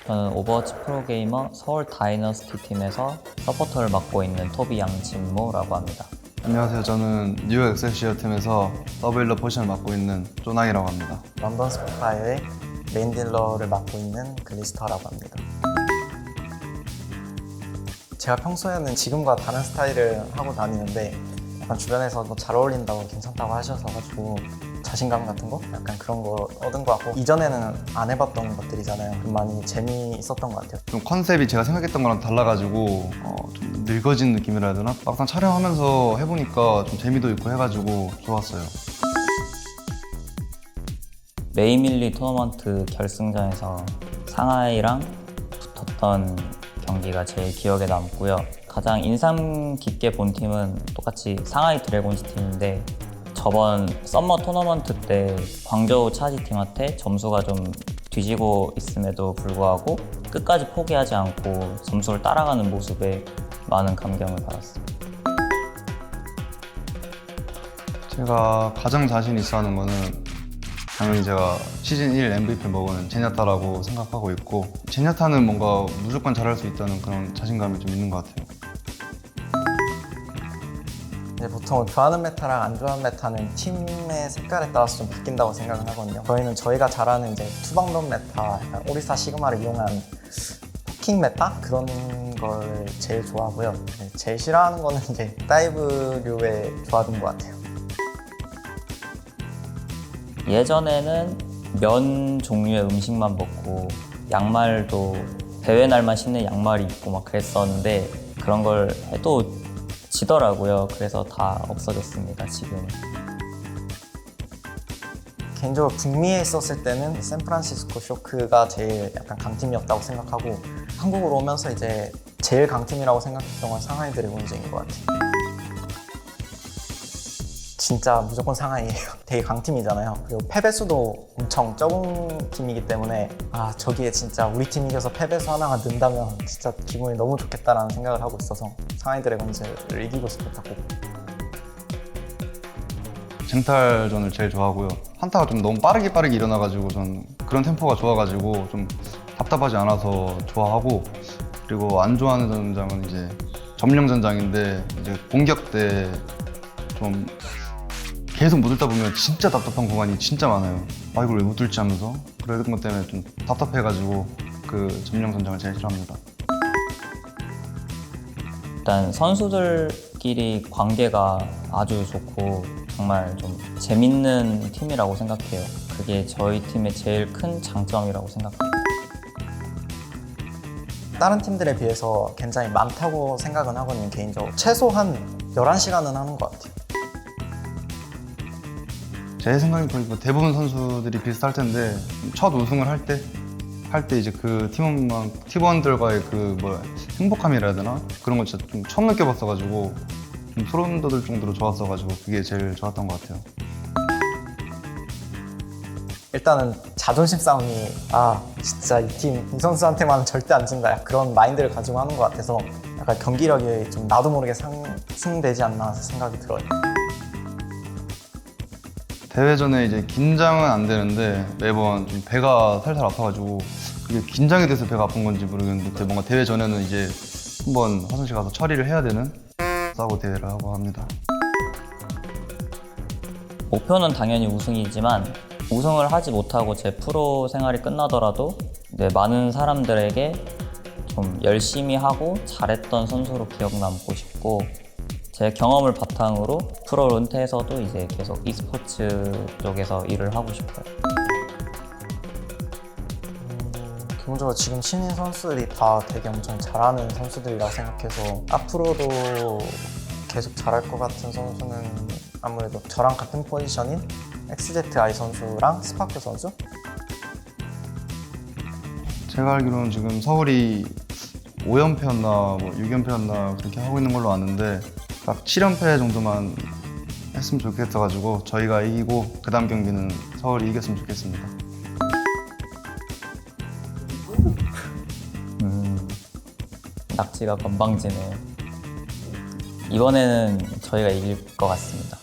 저는 오버워치 프로게이머 서울 다이너스티 팀에서 서포터를 맡고 있는 토비 양진모라고 합니다. 안녕하세요. 저는 뉴욕 엑셀시어 팀에서 더블 포지션을 맡고 있는 쪼나이라고 합니다. 런던 스포파이어의 메인 딜러를 맡고 있는 글리스터라고 합니다. 제가 평소에는 지금과 다른 스타일을 하고 다니는데 약간 주변에서 뭐 잘 어울린다고 괜찮다고 하셔서 자신감 같은 거? 약간 그런 거 얻은 것 같고 이전에는 안 해봤던 것들이잖아요. 좀 많이 재미있었던 것 같아요. 좀 컨셉이 제가 생각했던 거랑 달라가지고 좀 늙어진 느낌이라 해야 되나? 막상 촬영하면서 해보니까 좀 재미도 있고 해가지고 좋았어요. 메이밀리 토너먼트 결승전에서 상하이랑 붙었던 경기가 제일 기억에 남고요. 가장 인상 깊게 본 팀은 똑같이 상하이 드래곤즈 팀인데 저번 썸머 토너먼트 때 광저우 차지 팀한테 점수가 좀 뒤지고 있음에도 불구하고 끝까지 포기하지 않고 점수를 따라가는 모습에 많은 감명을 받았습니다. 제가 가장 자신 있어 하는 거는 당연히 제가 시즌 1 MVP 먹은 제냐타라고 생각하고 있고, 제냐타는 뭔가 무조건 잘할 수 있다는 그런 자신감이 좀 있는 것 같아요. 보통 좋아하는 메타랑 안 좋아하는 메타는 팀의 색깔에 따라서 좀 바뀐다고 생각을 하거든요. 저희는 저희가 잘하는 이제 투방전 메타, 약간 오리사 시그마를 이용한 포킹 메타? 그런 걸 제일 좋아하고요. 제일 싫어하는 거는 이제 다이브류의 조합인 것 같아요. 예전에는 면 종류의 음식만 먹고 양말도 대회 날만 신는 양말이 있고 막 그랬었는데 그런 걸 해도 지더라고요. 그래서 다 없어졌습니다, 지금은. 개인적으로 북미에 있었을 때는 샌프란시스코 쇼크가 제일 약간 강팀이었다고 생각하고 한국으로 오면서 이제 제일 강팀이라고 생각했던 건 상하이 드래곤즈인 것 같아요. 진짜 무조건 상하이예요. 되게 강팀이잖아요. 그리고 패배수도 엄청 적은 팀이기 때문에 저기에 진짜 우리 팀 이겨서 패배수 하나가 는다면 진짜 기분이 너무 좋겠다라는 생각을 하고 있어서 상하이 드래곤즈를 이기고 싶었고. 쟁탈전을 제일 좋아하고요. 한타가 좀 너무 빠르게 일어나가지고 전 그런 템포가 좋아가지고 좀 답답하지 않아서 좋아하고, 그리고 안 좋아하는 전장은 이제 점령 전장인데 이제 공격 때 좀 계속 못 뚫다 보면 진짜 답답한 구간이 진짜 많아요. 이걸 왜 못 뚫지 하면서 그런 것 때문에 좀 답답해가지고 그 점령 전장을 제일 싫어합니다. 일단 선수들끼리 관계가 아주 좋고 정말 좀 재밌는 팀이라고 생각해요. 그게 저희 팀의 제일 큰 장점이라고 생각합니다. 다른 팀들에 비해서 굉장히 많다고 생각은 하거든요, 개인적으로. 최소한 11시간은 하는 것 같아요. 제 생각엔 거의 뭐 대부분 선수들이 비슷할 텐데, 첫 우승을 할 때 이제 그 팀원들과의 그 행복함이라 해야 되나? 그런 거 진짜 좀 처음 느껴봤어가지고 좀 소름 돋을 정도로 좋았어가지고 그게 제일 좋았던 것 같아요. 일단은 자존심 싸움이 진짜 이 선수한테만은 절대 안 진다, 그런 마인드를 가지고 하는 것 같아서 약간 경기력이 좀 나도 모르게 상승되지 않나 생각이 들어요. 대회 전에 이제 긴장은 안 되는데 매번 좀 배가 살살 아파가지고 그게 긴장이 돼서 배가 아픈 건지 모르겠는데 뭔가 대회 전에는 이제 한번 화장실 가서 처리를 해야 되는 싸고 대회를 하고 합니다. 목표는 당연히 우승이지만 우승을 하지 못하고 제 프로 생활이 끝나더라도 많은 사람들에게 좀 열심히 하고 잘했던 선수로 기억 남고 싶고, 제 경험을 바탕으로 프로를 은퇴해서도 이제 계속 e스포츠 쪽에서 일을 하고 싶어요. 기본적으로 지금 신인 선수들이 다 되게 엄청 잘하는 선수들이라 생각해서 앞으로도 계속 잘할 것 같은 선수는 아무래도 저랑 같은 포지션인 XZI 선수랑 스파크 선수? 제가 알기로는 지금 서울이 5연패였나 6연패였나 그렇게 하고 있는 걸로 아는데 딱 7연패 정도만 했으면 좋겠어가지고 저희가 이기고 그 다음 경기는 서울이 이겼으면 좋겠습니다. 낙지가 건방지네요. 이번에는 저희가 이길 것 같습니다.